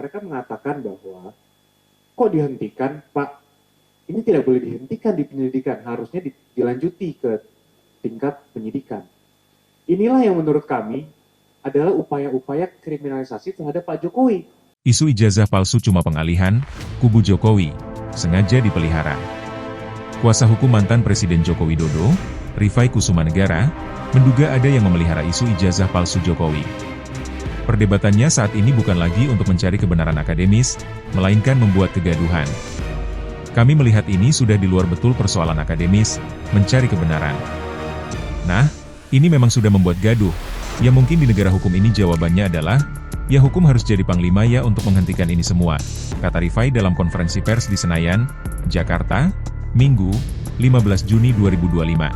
mereka mengatakan bahwa kok dihentikan, Pak? Ini tidak boleh dihentikan di penyelidikan, harusnya dilanjuti ke tingkat penyidikan. Inilah yang menurut kami adalah upaya-upaya kriminalisasi terhadap Pak Jokowi. Isu ijazah palsu cuma pengalihan, kubu Jokowi, sengaja dipelihara. Kuasa hukum mantan Presiden Joko Widodo, Rifai Kusumanegara, menduga ada yang memelihara isu ijazah palsu Jokowi. Perdebatannya saat ini bukan lagi untuk mencari kebenaran akademis, melainkan membuat kegaduhan. Kami melihat ini sudah di luar betul persoalan akademis, mencari kebenaran. Nah, ini memang sudah membuat gaduh. Ya mungkin di negara hukum ini jawabannya adalah, ya hukum harus jadi panglima ya untuk menghentikan ini semua, kata Rifai dalam konferensi pers di Senayan, Jakarta, Minggu, 15 Juni 2025.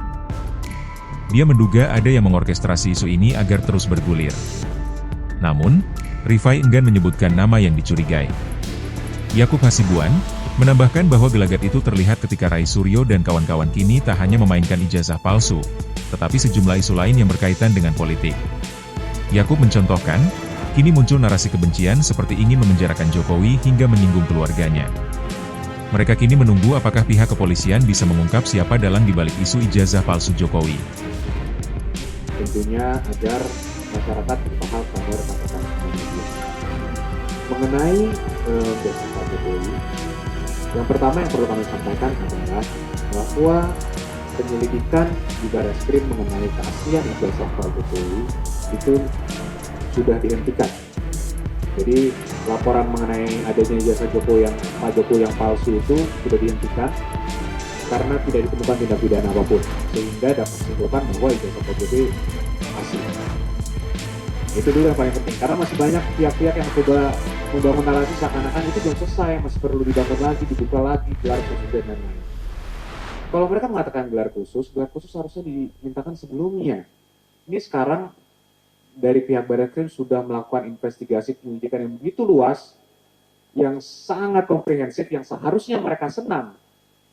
Dia menduga ada yang mengorkestrasi isu ini agar terus bergulir. Namun, Rifai enggan menyebutkan nama yang dicurigai. Yakub Hasibuan menambahkan bahwa gelagat itu terlihat ketika Rai Suryo dan kawan-kawan kini tak hanya memainkan ijazah palsu, tetapi sejumlah isu lain yang berkaitan dengan politik. Yakub mencontohkan, kini muncul narasi kebencian seperti ingin memenjarakan Jokowi hingga menyinggung keluarganya. Mereka kini menunggu apakah pihak kepolisian bisa mengungkap siapa dalang dibalik isu ijazah palsu Jokowi. Tentunya agar masyarakat berpaham pada katakan mengenai ijazah Pak Jokowi. Yang pertama yang perlu kami sampaikan adalah bahwa penyelidikan di Barreskrim mengenai keaslian ijazah Pak Jokowi itu sudah dihentikan. Jadi laporan mengenai adanya ijazah Pak Jokowi yang palsu itu sudah dihentikan karena tidak ditemukan tindak pidana apapun, sehingga dapat disimpulkan bahwa ijazah Pak Jokowi asli. Itu dulu yang paling penting, karena masih banyak pihak-pihak yang coba membangun narasi seakan-akan itu belum selesai, masih perlu dibangun lagi, dibuka lagi, gelar khusus dan lain-lain. Kalau mereka mengatakan gelar khusus harusnya dimintakan sebelumnya. Ini sekarang dari pihak Barreskrim sudah melakukan investigasi penyelidikan yang begitu luas, yang sangat komprehensif, yang seharusnya mereka senang.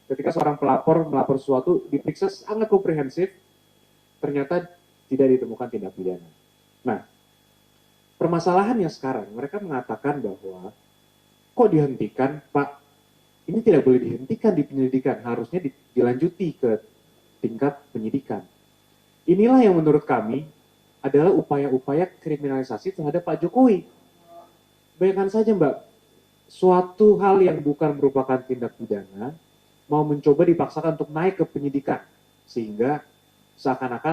Ketika seorang pelapor melapor sesuatu, diperiksa sangat komprehensif, ternyata tidak ditemukan tindak pidana. Nah, permasalahannya sekarang, mereka mengatakan bahwa kok dihentikan, Pak? Ini tidak boleh dihentikan di penyelidikan, harusnya dilanjuti ke tingkat penyidikan. Inilah yang menurut kami adalah upaya-upaya kriminalisasi terhadap Pak Jokowi. Bayangkan saja Mbak, suatu hal yang bukan merupakan tindak pidana, mau mencoba dipaksakan untuk naik ke penyidikan, sehingga seakan-akan